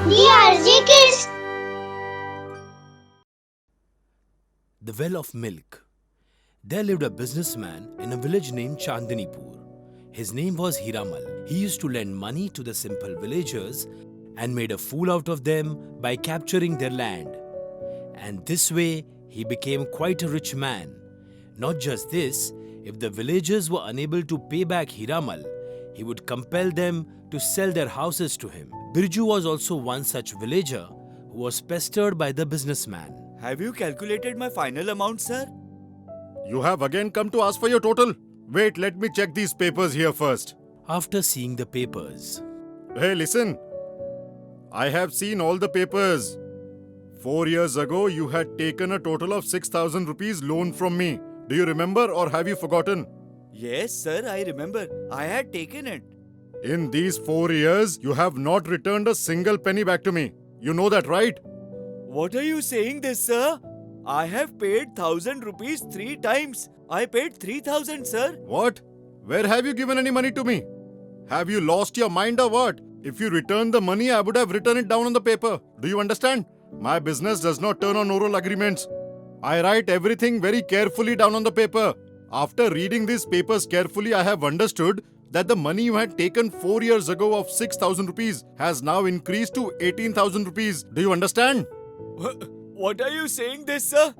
DRJ Kids. The Well of Milk. There lived a businessman in a village named Chandinipur. His name was Hiramal. He used to lend money to the simple villagers and made a fool out of them by capturing their land. And this way, he became quite a rich man. Not just this, if the villagers were unable to pay back Hiramal, he would compel them to sell their houses to him. Birju was also one such villager who was pestered by the businessman. Have you calculated my final amount, sir? You have again come to ask for your total? Wait, let me check these papers here first. After seeing the papers, Hey, listen. I have seen all the papers. 4 years ago, you had taken a total of 6,000 rupees loan from me. Do you remember or have you forgotten? Yes, sir, I remember. I had taken it. In these 4 years, you have not returned a single penny back to me. You know that, right? What are you saying this, sir? I have paid 1,000 rupees 3 times. I paid 3,000, sir. What? Where have you given any money to me? Have you lost your mind or what? If you return the money, I would have written it down on the paper. Do you understand? My business does not turn on oral agreements. I write everything very carefully down on the paper. After reading these papers carefully, I have understood that the money you had taken 4 years ago of 6,000 rupees has now increased to 18,000 rupees. Do you understand? What are you saying this, sir?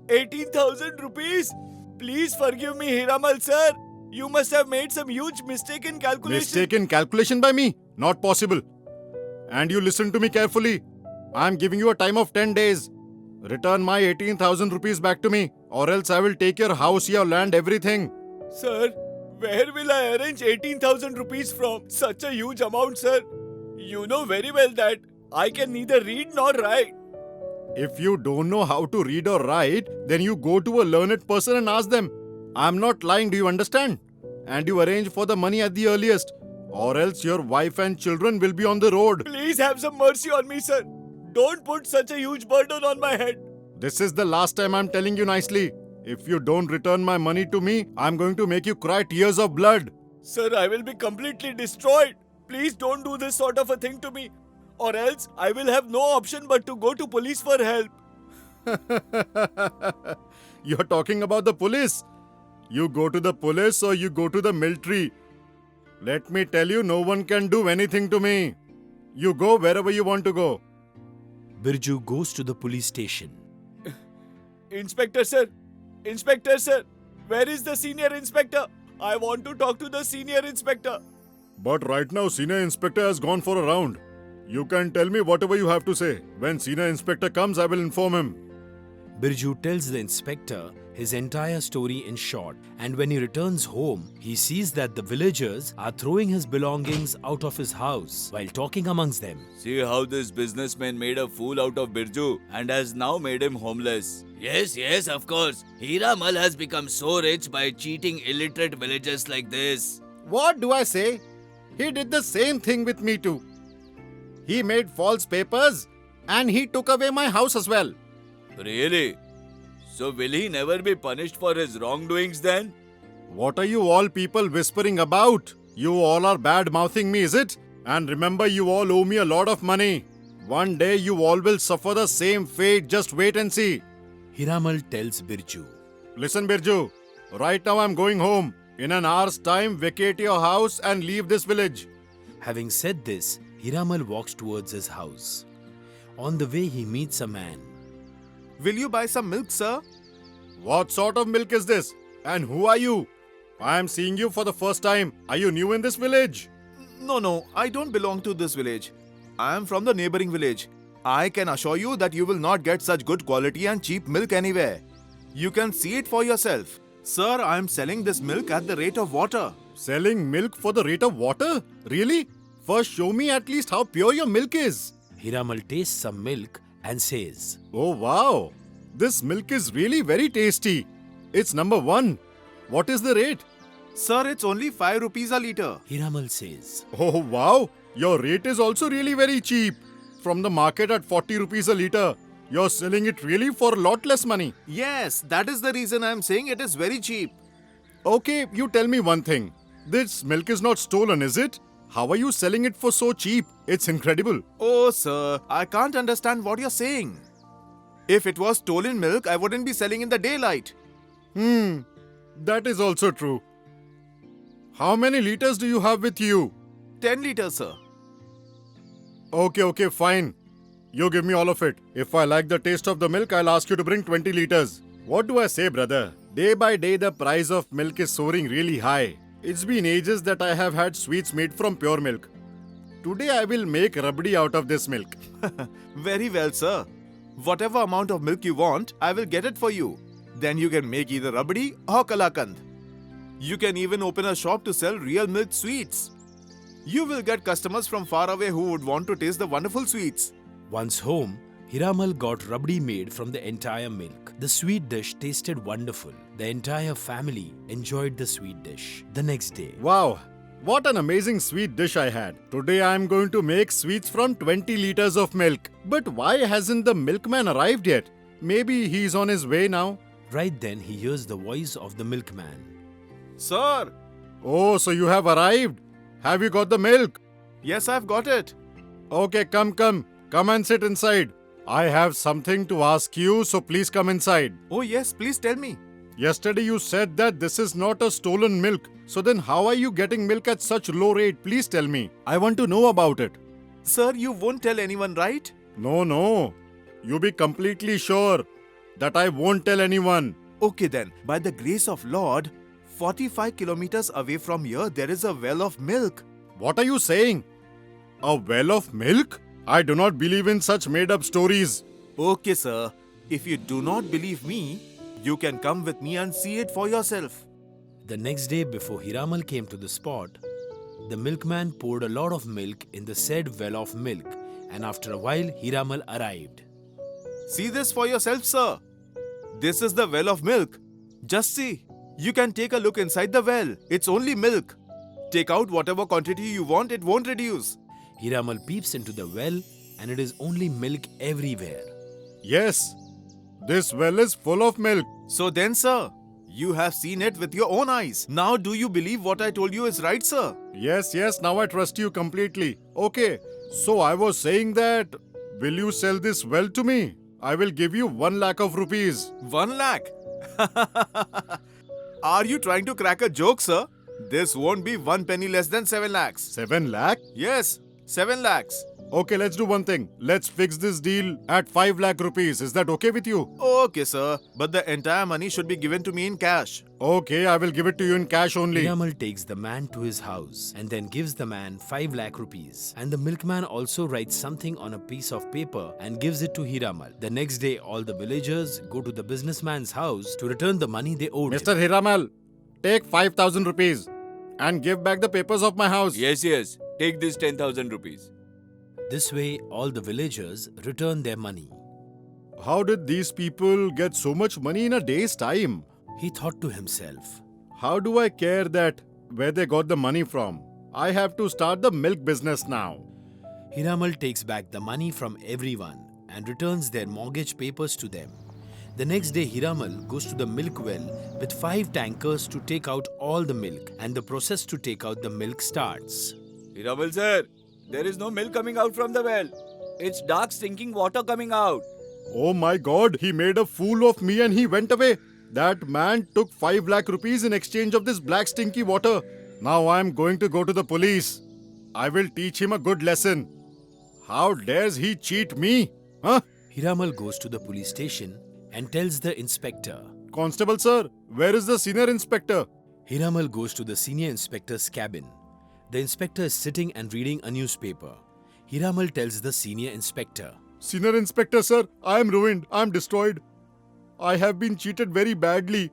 18,000 rupees? Please forgive me, Hiramal, sir. You must have made some huge mistake in calculation. Mistake in calculation by me? Not possible. And you listen to me carefully. I am giving you a time of 10 days. Return my 18,000 rupees back to me, or else I will take your house, your land, everything. Sir, where will I arrange 18,000 rupees from? Such a huge amount, sir. You know very well that I can neither read nor write. If you don't know how to read or write, then you go to a learned person and ask them. I am not lying, do you understand? And you arrange for the money at the earliest, or else your wife and children will be on the road. Please have some mercy on me, sir. Don't put such a huge burden on my head. This is the last time I am telling you nicely. If you don't return my money to me, I am going to make you cry tears of blood. Sir, I will be completely destroyed. Please don't do this sort of a thing to me. Or else I will have no option but to go to police for help. You're talking about the police. You go to the police or you go to the military. Let me tell you, no one can do anything to me. You go wherever you want to go. Birju goes to the police station. Inspector, sir. Inspector, sir. Where is the senior inspector? I want to talk to the senior inspector. But right now, senior inspector has gone for a round. You can tell me whatever you have to say. When senior inspector comes, I will inform him. Birju tells the inspector his entire story in short, and when he returns home, he sees that the villagers are throwing his belongings out of his house while talking amongst them. See how this businessman made a fool out of Birju and has now made him homeless. Yes, of course. Hiramal has become so rich by cheating illiterate villagers like this. What do I say? He did the same thing with me too. He made false papers and he took away my house as well. Really? So will he never be punished for his wrongdoings then? What are you all people whispering about? You all are bad-mouthing me, is it? And remember, you all owe me a lot of money. One day you all will suffer the same fate. Just wait and see. Hiramal tells Birju. Listen, Birju. Right now I'm going home. In an hour's time, vacate your house and leave this village. Having said this, Hiramal walks towards his house. On the way, he meets a man. Will you buy some milk, sir? What sort of milk is this? And who are you? I am seeing you for the first time. Are you new in this village? No, I don't belong to this village. I am from the neighboring village. I can assure you that you will not get such good quality and cheap milk anywhere. You can see it for yourself. Sir, I am selling this milk at the rate of water. Selling milk for the rate of water? Really? First show me at least how pure your milk is. Hiramal tastes some milk and says, Oh wow! This milk is really very tasty. It's number 1. What is the rate? Sir, it's only 5 rupees a litre. Hiramal says, Oh wow! Your rate is also really very cheap. From the market at 40 rupees a litre, you're selling it really for a lot less money. Yes, that is the reason I am saying it is very cheap. Okay, you tell me one thing. This milk is not stolen, is it? How are you selling it for so cheap? It's incredible. Oh, sir, I can't understand what you're saying. If it was stolen milk, I wouldn't be selling in the daylight. That is also true. How many liters do you have with you? 10 liters, sir. Okay, fine. You give me all of it. If I like the taste of the milk, I'll ask you to bring 20 liters. What do I say, brother? Day by day, the price of milk is soaring really high. It's been ages that I have had sweets made from pure milk. Today, I will make rabdi out of this milk. Very well, sir. Whatever amount of milk you want, I will get it for you. Then you can make either rabdi or kalakand. You can even open a shop to sell real milk sweets. You will get customers from far away who would want to taste the wonderful sweets. Once home, Hiramal got rabdi made from the entire milk. The sweet dish tasted wonderful. The entire family enjoyed the sweet dish. The next day, Wow, what an amazing sweet dish I had. Today I am going to make sweets from 20 liters of milk. But why hasn't the milkman arrived yet? Maybe he's on his way now. right then he hears the voice of the milkman. Sir! Oh, so you have arrived. Have you got the milk? Yes, I've got it. Okay, come. Come and sit inside. I have something to ask you, so please come inside. Oh, yes, please tell me. Yesterday you said that this is not a stolen milk. So then how are you getting milk at such low rate? Please tell me. I want to know about it. Sir, you won't tell anyone, right? No. You be completely sure that I won't tell anyone. Okay then, by the grace of Lord, 45 kilometers away from here, there is a well of milk. What are you saying? A well of milk? I do not believe in such made-up stories. Okay, sir. If you do not believe me, you can come with me and see it for yourself. The next day, before Hiramal came to the spot, the milkman poured a lot of milk in the said well of milk, and after a while, Hiramal arrived. See this for yourself, sir. This is the well of milk. Just see. You can take a look inside the well. It's only milk. Take out whatever quantity you want, it won't reduce. Hiramal peeps into the well, and it is only milk everywhere. Yes, this well is full of milk. So then, sir, you have seen it with your own eyes. Now, do you believe what I told you is right, sir? Yes, now I trust you completely. Okay, so I was saying that, will you sell this well to me? I will give you 1 lakh of rupees. 1 lakh? Are you trying to crack a joke, sir? This won't be 1 penny less than 7 lakhs. 7 lakh? Yes, 7 lakhs. Okay, let's do one thing. Let's fix this deal at 5 lakh rupees. Is that okay with you? Okay, sir. But the entire money should be given to me in cash. Okay, I will give it to you in cash only. Hiramal takes the man to his house and then gives the man 5 lakh rupees. And the milkman also writes something on a piece of paper and gives it to Hiramal. The next day, all the villagers go to the businessman's house to return the money they owed Mr. him. Hiramal, take 5,000 rupees and give back the papers of my house. Yes. Take this 10,000 rupees. This way, all the villagers return their money. How did these people get so much money in a day's time? He thought to himself, How do I care that where they got the money from? I have to start the milk business now. Hiramal takes back the money from everyone and returns their mortgage papers to them. The next day, Hiramal goes to the milk well with 5 tankers to take out all the milk, and the process to take out the milk starts. Hiramal sir, there is no milk coming out from the well. It's dark stinking water coming out. Oh my god, he made a fool of me and he went away. That man took 5 lakh rupees in exchange of this black stinky water. Now I am going to go to the police. I will teach him a good lesson. How dares he cheat me? Huh? Hiramal goes to the police station and tells the inspector. Constable sir, where is the senior inspector? Hiramal goes to the senior inspector's cabin. The inspector is sitting and reading a newspaper. Hiramal tells the senior inspector. Senior inspector sir, I am ruined. I am destroyed. I have been cheated very badly.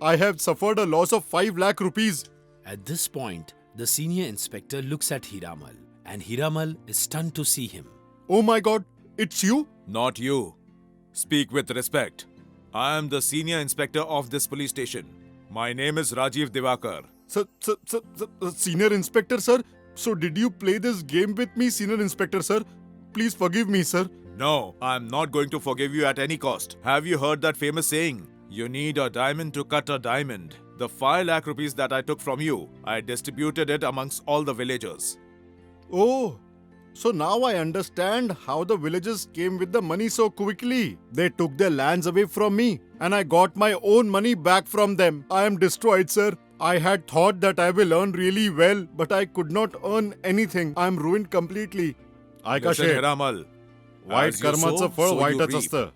I have suffered a loss of 5 lakh rupees. At this point, the senior inspector looks at Hiramal, and Hiramal is stunned to see him. Oh my god, it's you? Not you. Speak with respect. I am the senior inspector of this police station. My name is Rajiv Divakar. Senior inspector sir? So did you play this game with me, senior inspector sir? Please forgive me sir. No, I'm not going to forgive you at any cost. Have you heard that famous saying? You need a diamond to cut a diamond, The 5 lakh rupees that I took from you, I distributed it amongst all the villagers. Oh, so now I understand how the villagers came with the money so quickly. They took their lands away from me and I got my own money back from them. I am destroyed, sir. I had thought that I will earn really well, but I could not earn anything. I am ruined completely. ऐका Listen, Sheth, Hiramal. White As you कर्माचं sow, फळ so you वाईटच reap. असतं.